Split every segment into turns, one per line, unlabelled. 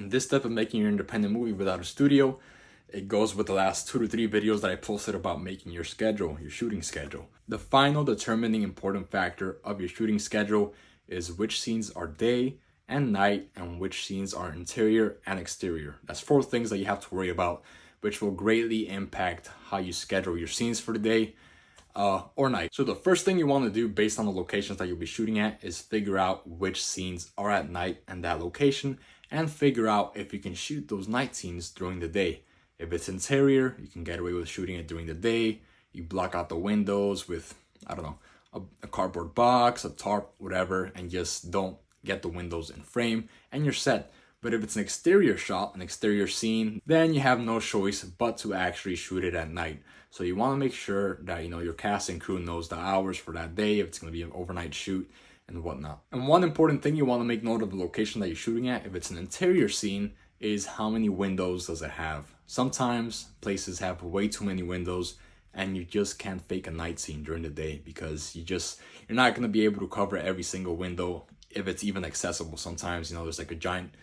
And this step of making your independent movie without a studio, it goes with the last 2 to 3 videos that I posted about making your schedule, your shooting schedule. The final determining important factor of your shooting schedule is which scenes are day and night and which scenes are interior and exterior. That's 4 things that you have to worry about, which will greatly impact how you schedule your scenes for the day or night. So the first thing you want to do based on the locations that you'll be shooting at is figure out which scenes are at night and that location, and figure out if you can shoot those night scenes during the day. If it's interior, you can get away with shooting it during the day. You block out the windows with, I don't know, a cardboard box, a tarp, whatever, and just don't get the windows in frame and you're set. But if it's an exterior shot, an exterior scene, then you have no choice but to actually shoot it at night. So you want to make sure that, your cast and crew knows the hours for that day, if it's going to be an overnight shoot and whatnot. And one important thing you want to make note of the location that you're shooting at, if it's an interior scene, is how many windows does it have. Sometimes places have way too many windows and you just can't fake a night scene during the day because you're not going to be able to cover every single window if it's even accessible. Sometimes, there's like a giant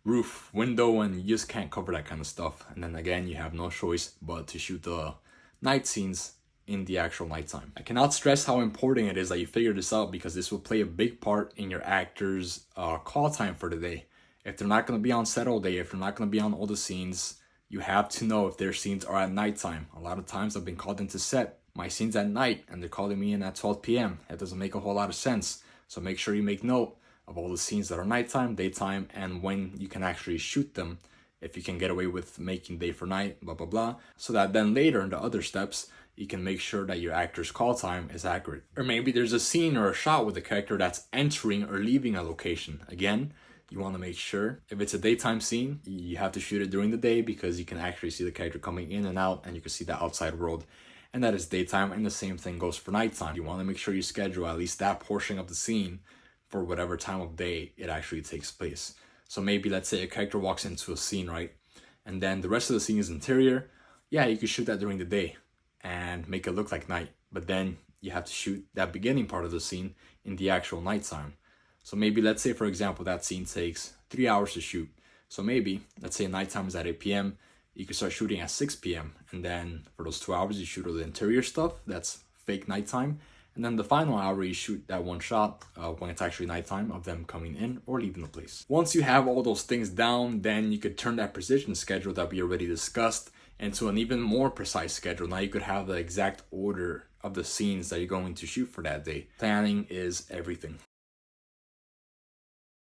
roof window and you just can't cover that kind of stuff. And then again, you have no choice but to shoot the night scenes in the actual nighttime. I cannot stress how important it is that you figure this out because this will play a big part in your actors' call time for the day. If they're not going to be on set all day, if they're not going to be on all the scenes, you have to know if their scenes are at nighttime. A lot of times I've been called into set, my scene's at night, and they're calling me in at 12 p.m. That doesn't make a whole lot of sense. So make sure you make note of all the scenes that are nighttime, daytime, and when you can actually shoot them. If you can get away with making day for night, blah, blah, blah. So that then later in the other steps, you can make sure that your actor's call time is accurate. Or maybe there's a scene or a shot with a character that's entering or leaving a location. Again, you want to make sure if it's a daytime scene, you have to shoot it during the day because you can actually see the character coming in and out and you can see the outside world. And that is daytime, and the same thing goes for nighttime. You want to make sure you schedule at least that portion of the scene for whatever time of day it actually takes place. So maybe let's say a character walks into a scene, right? And then the rest of the scene is interior. Yeah, you could shoot that during the day and make it look like night. But then you have to shoot that beginning part of the scene in the actual nighttime. So maybe let's say, for example, that scene takes 3 hours to shoot. So maybe, let's say nighttime is at 8 p.m. You can start shooting at 6 p.m. And then for those 2 hours, you shoot all the interior stuff. That's fake nighttime. And then the final hour, you shoot that one shot when it's actually nighttime of them coming in or leaving the place. Once you have all those things down, then you could turn that precision schedule that we already discussed into an even more precise schedule. Now you could have the exact order of the scenes that you're going to shoot for that day. Planning is everything.